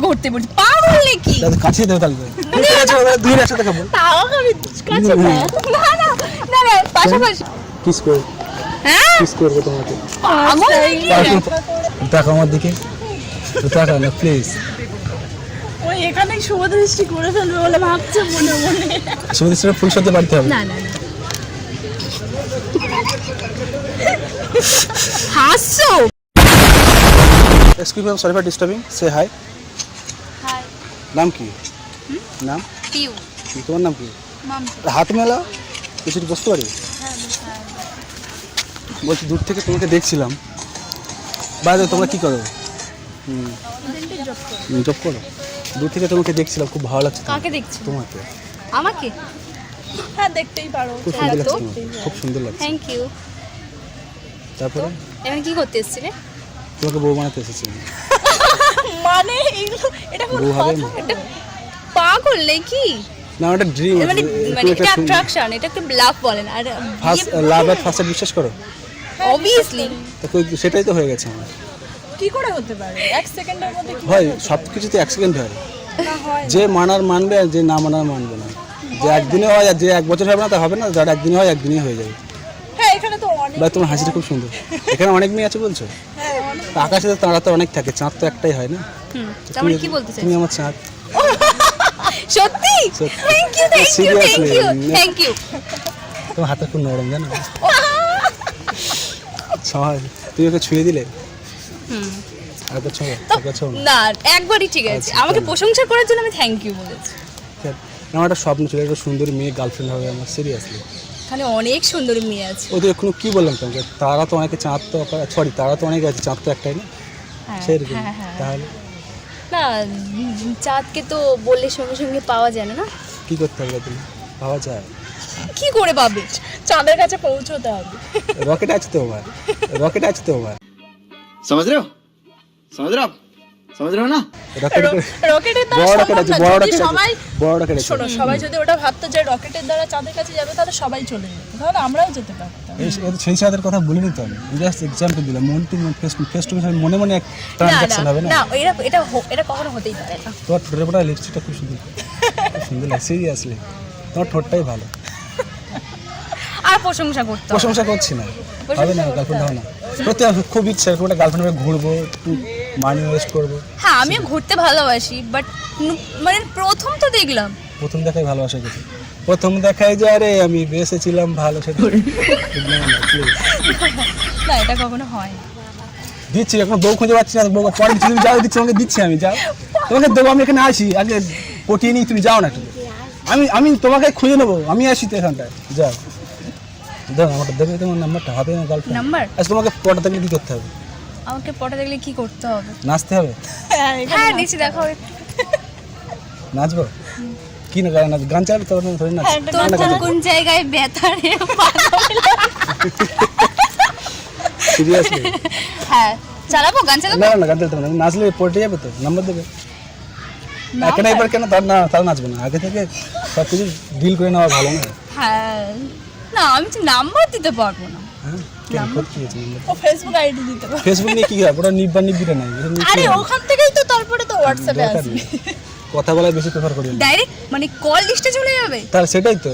করতে বলছি, পাগল নাকি? দাদা কাছে দেও তাহলে দুই একসাথে খাবো। তাও আমি কাছে না না না না পাশাপাশি কিস করব। হ্যাঁ কিস করবো তোমাকে। পাগল নাকি? দেখো আমার দিকে তাকা না প্লিজ। ওই এখানেই শুভদৃষ্টি করে ফেলবে বলে ভাবছে মনে মনে। সুমিত্রা ফুল সজ্জা বাড়িতে হবে। না না না হাসছো। Excuse me, sorry for disturbing, say hi. Hi নাম কি? নাম পিউ তোমার নাম কি? মাম হাত মেলা কিছু বুঝতে পারি। বলছি দূর থেকে তোমাকে দেখছিলাম। বাইরে তোমরা কি করো? জব করো। দূর থেকে তোমাকে দেখছিলাম, খুব ভালো লাগছে। কাকে দেখছো? তোমাকে। আমাকে? হ্যাঁ দেখতেই পারো। খুব হ্যাঁ, সুন্দর তো? লাগছে তোমাকে, খুব সুন্দর লাগছে। Thank you. তারপরে এখানে কি করতে এসেছিলে? তোমাকে বউ বানাতে এসেছিলাম। মানে এগুলো এটা কোনো বউ হবে কথা? এটা পাগল নাকি? না, ওটা ড্রিম। মানে মানে এটা অ্যাট্রাকশন, এটা একটু লাভ বলেন। আর first love at first sight বিশ্বাস করো? অবভিয়াসলি তো সেটাই তো হয়ে গেছে আমার। কি করে হতে পারে? এক সেকেন্ডের মধ্যে কি হয় সব কিছুতে এক সেকেন্ড হয়। না হয়? যে মানার মানবে আর যে না মানার মানবে না। যে একদিনে হয় আর যে এক বছর হবে না তা হবে না। যার একদিনে হয় একদিনই হয়ে যাবে। হ্যাঁ এখানে তো অনেক। ভাই তোমার হাসিটা খুব সুন্দর। এখানে অনেক মেয়ে আছে বলছো? হ্যাঁ অনেক। তা আকাশে তো তারা তো অনেক থাকে, চাঁদ তো একটাই হয় না। তাহলে কি বলতে চাই? তুমি আমার চাঁদ। সত্যি? সত্যি। Thank you thank you thank Seriously? You thank you. তোমার হাতটা খুব নরম জানো। সহজ। তুমি ওকে ছুঁয়ে দিলে। আরেকবার ছোঁয়া, আরেকবার ছোঁয়া না। না একবারই ঠিক আছে। আচ্ছা, আমাকে তাহলে। প্রশংসা করার জন্য আমি থ্যাংক ইউ বলেছি। আমার একটা স্বপ্ন ছিল, একটা সুন্দরী মেয়ে গার্লফ্রেন্ড হবে আমার, সিরিয়াসলি। এখানে অনেক সুন্দরী মেয়ে আছে। ওদের এখন কি বললাম তোমাকে, তারা তো অনেকে চাঁদ তো, সরি তারা তো অনেকে আছে, চাঁদ তো একটাই না। হ্যাঁ সেরকম হ্যাঁ হ্যাঁ। তাহলে না চাঁদকে তো বললে সঙ্গে সঙ্গে পাওয়া যায় না। না কি করতে হবে তুমি? পাওয়া যায়। কি করে পাবে? চাঁদের কাছে পৌঁছতে হবে। রকেট আছে তো আমার, রকেট আছে তো আমার। समझ रहे हो समझ रहे हो आप समझ रहे हो ना রকেট রকেটের দ্বারা বড় রকেট সম্ভব আছে, না। বড় যদি রকেট সবাই আছে, বড় রকেট আছে। শোনো, সবাই যদি ওটা ভাবতো যে রকেটের দ্বারা চাঁদের কাছে যাবে তাহলে সবাই চলে যেত, তাহলে আমরাও যেতে পারতাম। সেই সাথে কথা বলিনি তো আমি, জাস্ট এক্সাম্পল দিলাম। মন টু মন, ফেস টু ফেস, মনে মনে এক ট্রানজাকশন হবে না। না এটা কখনো হতেই পারে না। তোমার ঠোঁটের উপরে লিপস্টিকটা খুব সুন্দর, খুব সুন্দর লাগে সিরিয়াসলি। তোমার ঠোঁটটাই ভালো। আর প্রশংসা করতে হবে। প্রশংসা করছি না, হবে না, গার্লফ্রেন্ড হবে না। প্রতি খুব ইচ্ছা একটা গার্লফ্রেন্ড হয়ে ঘুরবো, একটু মানি ওয়েস্ট করবো। হ্যাঁ আমিও ঘুরতে ভালোবাসি, বাট মানে প্রথম তো দেখলাম। প্রথম দেখাই ভালোবাসা কিছু, প্রথম দেখাই যায় রে আমি বেঁচেছিলাম ভালো, সেটা ঠিক না, please। না এটা কখনো হয় না। দিচ্ছি, এখন বউ খুঁজে পাচ্ছি না, বউ পরে দিচ্ছি, তুমি যাও, দিচ্ছি আমাকে, দিচ্ছি আমি, যাও তোমাকে দেবো, আমি এখানে আসি, আগে পটিয়ে নিই, তুমি যাও না একটু। আমি তোমাকে খুঁজে নেবো, আমি আসি তো এখানটায়, যাও দাও আমারটা, দেবে তোমার নাম্বারটা, হবে আমার গার্লফ্রেন্ড নাম্বার? আচ্ছা তোমাকে পটা থাকলে কী করতে হবে? আমাকে পটা দেখলে কি করতে হবে? নাচতে হবে। হ্যাঁ নিচে দেখো। নাচবো? কি না গান, গান চালাবে তো ধরে নাচ। তোর কোন জায়গায় ব্যথা রে? সিরিয়াসলি? হ্যাঁ চালাবো, গান চালাবো। না না গান চালাতে হবে না, নাচলে পটে যাবে তো, নাম্বার দেবে। কেন এবার কেন তার নাচবে না, আগে থেকে সব কিছু ডিল করে নেওয়া ভালো না? হ্যাঁ না আমি তো নাম্বার দিতে পারবো না। হ্যাঁ কেন করতে গেছি নাম্বার? ও ফেসবুক আইডি দিতে পারে। ফেসবুক নিয়ে কি হয়, ওটা নিব্বা নিব্বিটা নাই, ওটা নিয়ে কি আরে হবে? ওখান থেকেই তো তারপরে তো হোয়াটসঅ্যাপে দরকার আসবে। নেই। কথা বলা বেশি প্রেফার করি না। ডাইরেক্ট মানে কল লিস্টে চলে যাবে। তাহলে সেটাই তো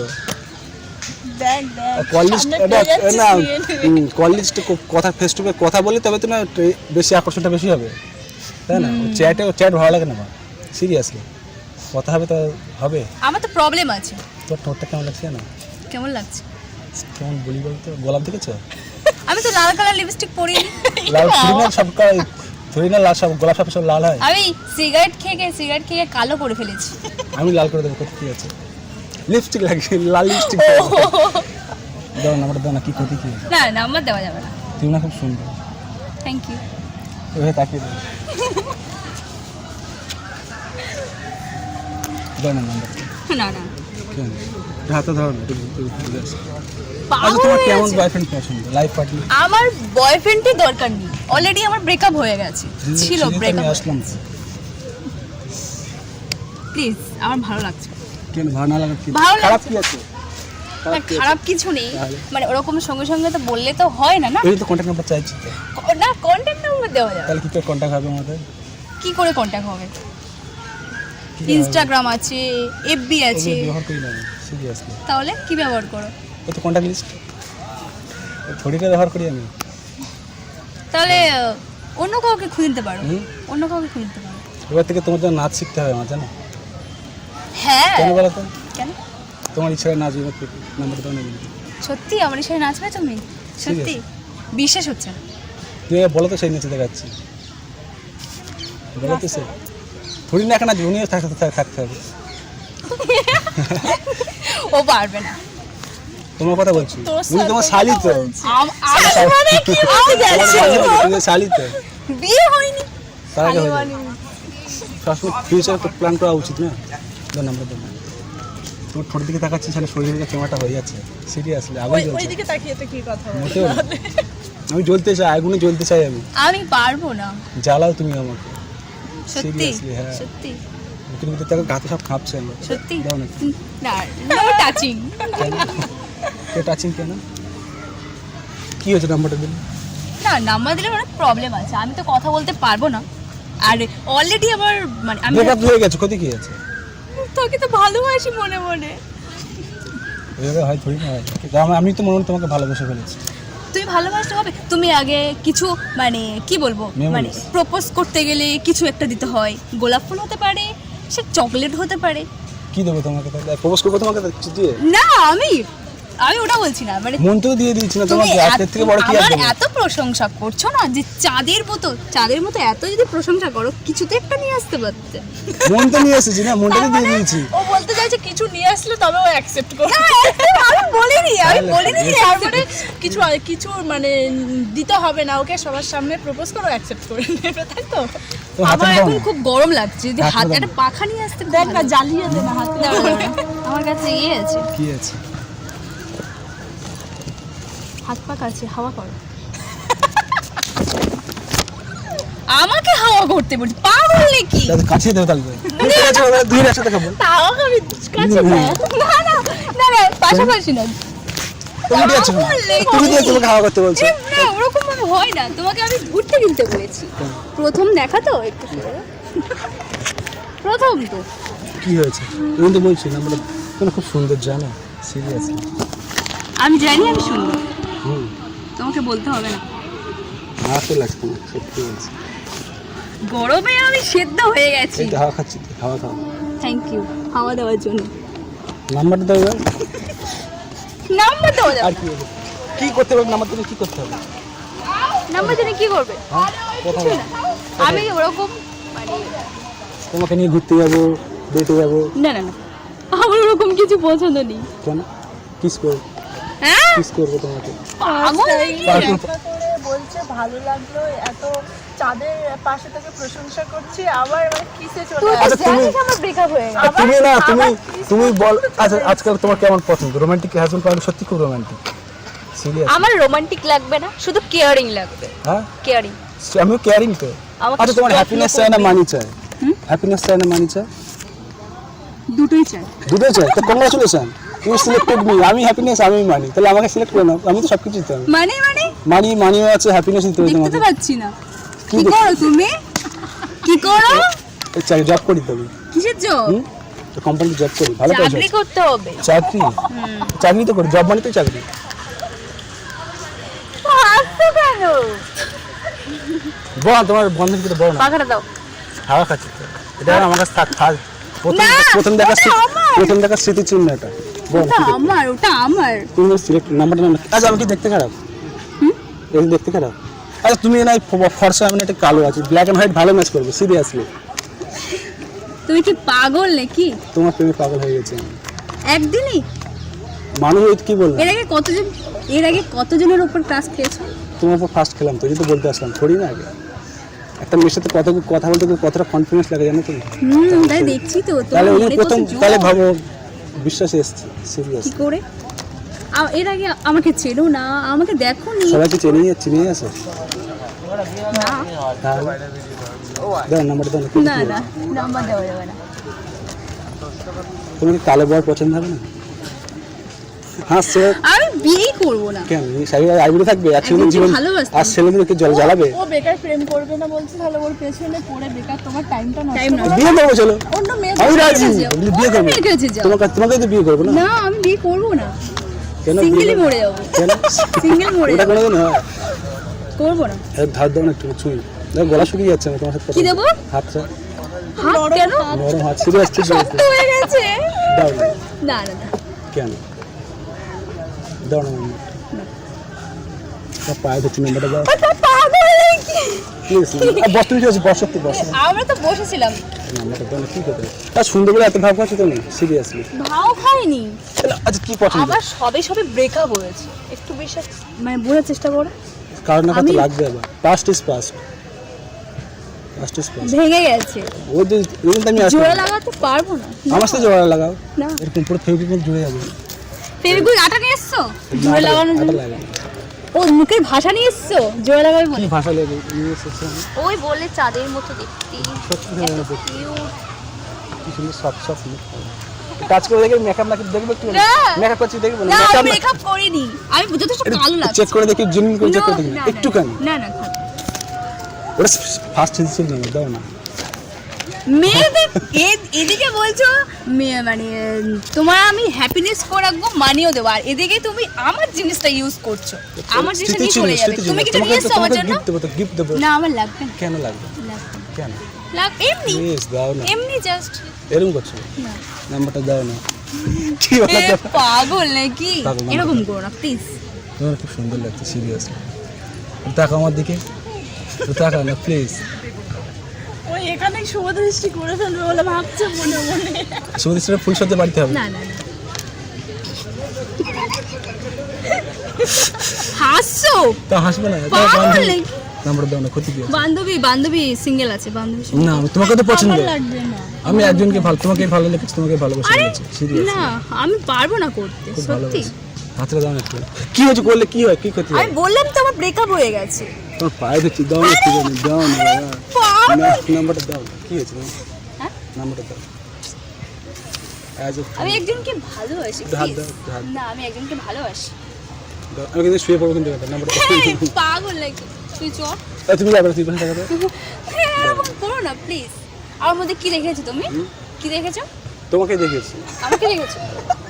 দেখ দেখ কল লিস্ট, সামনে পেয়ে যাচ্ছিস, না নিয়ে নে। কল লিস্টে কথা ফেস টু ফেস কথা বলি তবে তো না বেশি আকর্ষণটা বেশি হবে, তাই না? চ্যাট ভালো লাগে না আমার, সিরিয়াসলি। কথা হবে তো হবে। আমার তো প্রবলেম আছে। তোর ঠোঁটটা কেমন লাগছে না? কেমন লাগছে? কেমন বলি বলতো, গোলাপ দেখেছো? আমি তো লাল কালার লিপস্টিক পরি। লাল ফুলি না সব, ধরি না লাল, সব গোলাপ সব লাল হয়। আমি সিগারেট খেয়ে কালো করে ফেলেছি। আমি লাল করে দেবো, কত কি আছে? লিপস্টিক লাগে, লাল লিপস্টিক দাও না, আমার দাও না, কি ক্ষতি কি? না নাম্বার দেওয়া যাবে না। তুমি না খুব সুন্দর, থ্যাংক ইউ। ওইভাবে তাকিয়ে দাও, দাও না নাম্বার। না না কেন হাতে ধরো না, একটু বুঝে আসো। পাগল আচ্ছা তোমার হয়ে কেমন গেছে। বয়ফ্রেন্ড পছন্দ, লাইফ পার্টনার? আমার বয়ফ্রেন্ডের দরকার নেই, অলরেডি আমার ব্রেকআপ হয়ে গেছে। ছিল ব্রেকআপ। আসলাম প্লিজ আমার ভালো লাগছে। কেন ভালো না লাগার কি, ভালো খারাপ লাগছে। কি আছে? না খারাপ কিছু নেই, তাহলে? মানে ওরকম সঙ্গে সঙ্গে তো বললে তো হয় না। না এই তো কন্ট্যাক্ট নাম্বার চাইছি তো, না কন্ট্যাক্ট নাম্বার দেওয়া যাবে। তাহলে কি করে কন্ট্যাক্ট হবে আমাদের? কি করে কন্ট্যাক্ট হবে? ইনস্টাগ্রাম আছে, এফবি আছে, ওগুলো ব্যবহার করি না আমি সিরিয়াসলি। তাহলে কি ব্যবহার করো? ও তো কন্ট্যাক্ট লিস্ট থোড়িটা ব্যবহার করি আমি। তাহলে অন্য কাউকে খুঁজে নিতে পারো, হুম। অন্য কাউকে খুঁজে নিতে পারো। এবার থেকে তোমার জন্য নাচ শিখতে হবে আমার, জানো হ্যাঁ, কেন বলো তো? কেন? তোমার ইচ্ছায় নাচবে এবার থেকে, নাম্বার দাও না বলি। সত্যি আমার সাথে নাচবে তুমি? সত্যি বিশ্বাস হচ্ছে না। তুমি এবার বলো তো সেই নেচে দেখাচ্ছি, বলো তো সে থোড়ি না এখন আজ উনিও থাকতে হবে। ও পারবে না। তোমার কথা বলছি, তোর উনি তোমার শালি তো, আমার মানে কি হয়ে যাচ্ছে? তুমি শালি তো, বিয়ে হয়নি। তার আগে হয়ে যাবে। সবসময় ফিউচার প্ল্যান করা উচিত না। দাও নাম্বার দাও। তোমার ঠোঁটের দিকে তাকাচ্ছি, সেখানে শরীরের দিকে কেমাটা হয়ে যাচ্ছে। সিরিয়াসলি আগুন জ্বলছে। ওইদিকে তাকিয়ে তো কি কথা বলো? মোটেও না। আমি জ্বলতে চাই, আগুনে জ্বলতে চাই আমি। আমি পারবো না। জ্বালাও তুমি আমাকে। সত্যি Seriously, হ্যাঁ। সত্যি মুখের ভিতরে তাকে গাতে সব কাঁপছে আমার। সত্যি দাও না। না, নো টাচিং। কেন? কে টাচিং কেন? কি হয়েছে নাম্বারটা দিন? না, নাম্বার দিলে অনেক প্রবলেম আছে, আমি তো কথা বলতে পারবো না। আর অলরেডি আমার মানে আমি ব্রেকআপ হয়ে গেছে, ক্ষতি কি আছে? তোকে তো ভালোবাসি মনে মনে। ওইভাবে হয় থোড়ি না হয়। কিন্তু আমি তো মনে হয় তোমাকে ভালোবেসে ফেলেছি। তুমি ভালোবাসতে হবে, তুমি আগে কিছু মানে কি বলবো, Memories. মানে প্রপোজ করতে গেলে কিছু একটা দিতে হয়। গোলাপ ফুল হতে পারে, সে চকলেট হতে পারে। কি দেবো তোমাকে তাহলে? প্রপোজ করবো তোমাকে কিছু দিয়ে? না, আমি ওটা বলছি না, মানে মন তো দিয়ে দিয়েছি না তুমি তোমাকে, আজকের থেকে বড় কি আর আমার দেবো? এত প্রশংসা করছো না যে চাঁদের মতো এত যদি প্রশংসা করো, কিছু তো একটা নিয়ে আসতে পারতে। মন তো নিয়ে এসেছি না, মনটা তো দিয়ে দিয়েছি। ও বলতে চাইছে কিছু নিয়ে আসলে তবে ও অ্যাকসেপ্ট করবে। আমি বলিনি যে তারপরে কিছু মানে দিতে হবে না ওকে, সবার সামনে প্রপোজ করো, অ্যাকসেপ্ট করে নেবে, তাই তো? তোমার হাতে আমার দাও এখন না। খুব গরম লাগছে, যদি হাতে হাতে দাও একটা না। পাখা নিয়ে আসতে দেখ না, জ্বালিয়ে দে না হাতে। আমার কাছে ইয়ে আছে, কি আছে? হাত পাখা আছে, হাওয়া করো। আমাকে হাওয়া করতে বলছি, পাগল নাকি? তাহলে কাছে দেবো তাহলে। ঠিক আছে, ওরা দুই একসাথে খাবো। তাও আমি কাছে পাই। না, পাশাপাশি না। তুমি দিয়েছো না? পাগল নাকি? তুমি দিয়ে তোমাকে হাওয়া করতে বলছো। না, ওরকম ভাবে হয় না, তোমাকে আমি ঘুরতে কিনতে বলেছি। প্রথম দেখা তো একটু করে। প্রথম তো কি হয়েছে? তুমি তো বলছি নাম্বারটা তুমি খুব সুন্দর, জানো সিরিয়াসলি। আমি জানি আমি সুন্দর, হুম, তোমাকে বলতে হবে না। না তো লাগছে না, সত্যি বলছি। গরমে আমি সেদ্ধ হয়ে গেছি। এই তো হাওয়া খাচ্ছি, হাওয়া খাও। থ্যাংক ইউ হাওয়া দেওয়ার জন্য। নাম্বারটা দাও এবার। নাম্বার দেওয়া যাবে? আর কি হবে? কি করতে হবে নাম্বার তুমি, কি করতে হবে? নাম্বার জেনে কি করবে? হ্যাঁ, কথা বলো। আমি ওরকম মানে তোমাকে নিয়ে ঘুরতে যাবো, ডেটে যাবো। না, আমার ওরকম কিছু পছন্দ নেই। কেন? কিস করবো, হ্যাঁ, কিস করবো তোমাকে। পাগল নাকি? পাগল। দেখা করে বলছে ভালো লাগলো, এত চাঁদের পাশে থেকে প্রশংসা করছি, আবার কিসে চলে তুই তো আচ্ছা, তুমি- জানিস আমার ব্রেকআপ হয়ে গেছে। তুমি না, তুমি বল। আচ্ছা, আজকাল তোমার কেমন পছন্দ? রোমান্টিক হাজবেন্ড পাওয়া সত্যি খুব রোমান্টিক, সিরিয়াস। আমার রোমান্টিক লাগবে না, শুধু কেয়ারিং লাগবে। হ্যাঁ, কেয়ারিং আমিও কেয়ারিং তো। আমাকে আচ্ছা, তোমার যত্ন হ্যাপিনেস চাই না করবে। মানি চাই? হ্যাপিনেস চাই না মানি চাই? দুটোই চাই। দুটোই চাই। তো কংগ্রাচুলেশন, ইউ সিলেক্টেড মি। আমি হ্যাপিনেস, আমি মানি। তাহলে আমাকে সিলেক্ট করে নাও, আমি তো সব কিছুই তো। মানে মানিও আছে, হ্যাপিনেস দিতে হবে দেখতে তো তোমাকে। পাচ্ছি না। কি কি দেখতে- করো তুমি? কি করো? চাকরি জব করি তবে, কিসের জব? কোম্পানি জব করি, ভালো পয়সা চাকরি আছে। করতে হবে। চাকরি, চাকরি তো করি, জব মানে তো চাকরি। হাসছো কেন? বল, তোমার বন্ধের ভিতরে বল না। পাখাটা দাও। হাওয়া খাচ্ছি তো। এটা আমার কাছে থাক, থাক। না, প্রথম দেখা ওটা আমার। প্রথম দেখা স্মৃতি চিহ্ন এটা। বল, ওটা কি দেখতে? আমার, ওটা আমার। তুমি সিলেক্ট নাম্বারটা নাও না। আচ্ছা, আমি কি দেখতে খারাপ? এই দেখতে খারাপ? আচ্ছা, তুমি না ফর্সা, আমি না একটা কালো আছে, ব্ল্যাক এন্ড হোয়াইট ভালো ম্যাচ করবে, সিরিয়াসলি। তুমি কি পাগল নাকি? তোমার প্রেমে পাগল হয়ে গেছে আমি। একদিনই? মানুষ ওই কি বললাম? এর আগে কতজনের উপর ক্লাস পেয়েছো? তোমার উপর ফার্স্ট খেলাম তো, এই তো বলতে আসলাম, থোড়ি না আগে। একটা মেয়ের সাথে কথা বলতে গেলে কতটা কনফিডেন্স লাগে জানো তুমি? তাই দেখছি তো তাহলে তোমার ওই মনে প্রথম, কত জোর। তাহলে ভাবো বিশ্বাসে এসছে, সিরিয়াস। কি করে? এর আগে আমাকে চেনো না, আমাকে দেখো নি। সবাইকে চিনে আছে। না, দাও নাম্বার দাও। না, নাম্বার দেওয়া যাবে না। তোমার কি কালো বর পছন্দ হবে না? হাসছে আমি বিয়েই করবো না। কেন শাড়ি আইবুড়ো থাকবে আর ছেলে একজনকে জীবন ভালোবাসতাম। আর ছেলেগুলোকে জল জ্বালাবে ও বেকার প্রেম করবে না বলছে, তাহলে ওর পেছনে পড়ে বেকার তোমার টাইমটা নষ্ট Time নষ্ট। বিয়ে করবো চলো অন্য মেয়ে আমি রাজি কাছে যাও। আমি বিয়ে অন্য করবো মেয়ের কাছে যাও। তোমাকে তো বিয়ে করবো না না আমি বিয়ে করবো না, কেন সিঙ্গেলই মরে যাবো, কেন সিঙ্গেল মরে ওটা যাবো, কোনোদিন হয় করবো না। ধার দাও না একটু ছুঁই দেখো গলা শুকিয়ে যাচ্ছে আমি তোমার সাথে কথা কি দেবো? হাতটা হাত কেন? নরম হাত সিরিয়াস ঠিক শক্ত হয়ে গেছে। দাও না না না না, কেন দাও না পায়ে ধরছি নাম্বারটা দাও ওটা পাগল নাকি? প্লিজ বস তুমি ঠিক আছে বস একটু বস আমরা তো বসেছিলাম, নাম্বারটা দাও না কি কথা আর সুন্দর করে এত ভাব করছো তো না সিরিয়াসলি ভাও খাইনি। আচ্ছা কি পছন্দ আবার সবে সবে ব্রেকআপ হয়েছে, একটু বিশ্বাস মানে বোঝার চেষ্টা করো। কারণ না তো আমি- লাগবে আবার past is past past is past ভেঙে গেছে, ওই যে ওই আমি আসছি জোড়া লাগাতে পারবো না। আমার সাথে জোড়া লাগাও না এরকম পুরো ফেভিকুইক জুড়ে যাবে ফেভিকুইক আটা নিয়ে এসছো জোড়া লাগানোর জন্য? লাগে ও মুখের ভাষা নিয়ে এসছো জোড়া লাগাবে কি বলে? ভাষা লেগে নিয়ে এসেছে ওই বলে চাঁদের মতো দেখতে, সত্যি এত ধরনের দেখতে। cute। কি সুন্দর সফট সফট কাজ করে দেখে মেকআপ নাকি দেখবে একটু না। মেকআপ করছি দেখবে না মেকআপ আমি মেকআপ করিনি, আমি যথেষ্ট কালো লাগছে। চেক করে দেখি জেনুইন করে চেক করে দেখি না, না, একটুখানি না না থাক। ওটা ফার্স্ট সেন্সের জন্য দাও না মেয়েদের এদিকে বলছো মানে তোমার আমি হ্যাপিনেস করে রাখবো, মানিও দেবো, আর এদিকে তুমি আমার জিনিসটা ইউজ করছো, আমার জিনিসটা নিয়ে চলে যাবে। তুমি কি নিয়ে এসছো আমার জন্য? গিফট দেবো তো গিফট দেবো না আমার লাগবে না, কেন লাগবে লাগবে না। কেন এমনি প্লিজ দাও না এমনি জাস্ট এরকম করছো না। নাম্বারটা দাও না কি বলো এ পাগল নাকি? পাগল না। এরকম করো না প্লিজ। তোমার খুব সুন্দর লাগছে সিরিয়াসলি তাকাও আমার দিকে তাকাও না প্লিজ ওই এখানে শুভদৃষ্টি করে ফেলবে বলে ভাবছে মনে মনে। সুদৃষ্টিটা ফুল সজ্জা বাড়িতে হবে না না না হাসছো তা হাসবে না পাগল নাকি? নাম্বার দাও না ক্ষতি কি আছে? বান্ধবী সিঙ্গেল আছে, বান্ধবী single। না আমি তোমাকে তো পছন্দ আমার লাগবে না। আমি একজনকে ভালো তোমাকে ভালো লেগেছে তোমাকে ভালোবাসা আরে লেগেছে সিরিয়াস না আমি পারবো না করতে, খুব সত্যি। ভালোবাসি হাতটা দাও না একটু কি হয়েছে করলে কি হয় কি ক্ষতি আমি হয় বললাম তো আমার ব্রেকআপ হয়ে গেছে। তোমার পায়ে ধরছি দাও না একটু দাও না পাগল। নাম্বারটা দাও কি হয়েছে হ্যাঁ? নাম্বারটা দাও আজ আমি একজনকে ভালোবাসি হাত please। দাও হাত না আমি একজনকে ভালোবাসি। দাও আমি কিন্তু শুয়ে পড়বো কিন্তু নাম্বারটা পাগল নাকি তুই চল। তুমি যাবে তুই পাশে টাকা দাও এরকম করো না প্লিজ। আমার মধ্যে কি দেখেছো তুমি? কি দেখেছো? তোমাকে দেখেছি আমাকে দেখেছো?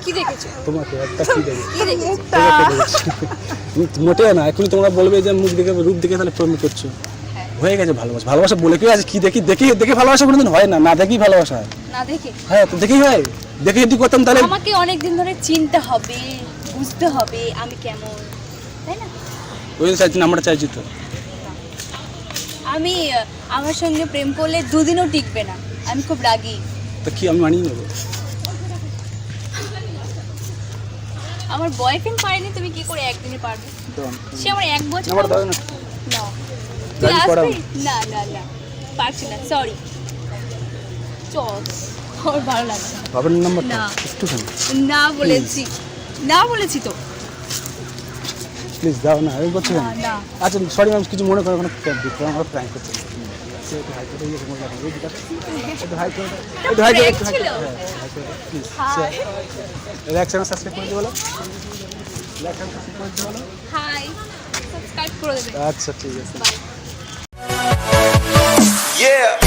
কি দেখেছো? তোমাকে একটা কি দেখেছি কি দেখেছো? মোটেও না এখনই তোমরা বলবে যে মুখ দেখে রূপ দেখে তাহলে প্রেম করছো হ্যাঁ। হয়ে গেছে ভালোবাসা ভালোবাসা বলে কি আছে কি দেখি দেখি দেখে ভালোবাসা কোনোদিন হয় না না দেখি ভালোবাসা হয় না দেখে হ্যাঁ তো দেখেই হয় দেখে যদি করতাম তাহলে আমাকে অনেক দিন ধরে চিনতে হবে, বুঝতে হবে আমি কেমন, তাই না? ওই জন্য চাইছি নাম্বারটা চাইছি তো আমি আমার সঙ্গে প্রেম করলে দুদিনও টিকবে না, আমি খুব রাগী। তো কি আমি মানিয়ে নেবো আমার বয়ফ্রেন্ড পারেনি, তুমি কি করে একদিনে পারবে? সে আমার 1 বছর নাম্বার দাও না না তুই রাজি করাও। আসবি? না না না পারছি না, সরি। চল আমার ভালো লাগছে না। বাবার নাম্বারটা না। একটুখানি না বলেছি, না বলেছি তো। প্লিজ দাও না আমি করছি না না আচ্ছা সরি ম্যাম কিছু মনে করো আমরা প্র্যাঙ্ক করছি একটু হাই করে একটু হাই করে prank ছিল। Please hi like channel subscribe করে দিও বলো লাইক চ্যানেল সাবস্ক্রাইব করে দিও বলো হাই সাবস্ক্রাইব করে দেবে। আচ্ছা ঠিক আছে বাই। Yeah.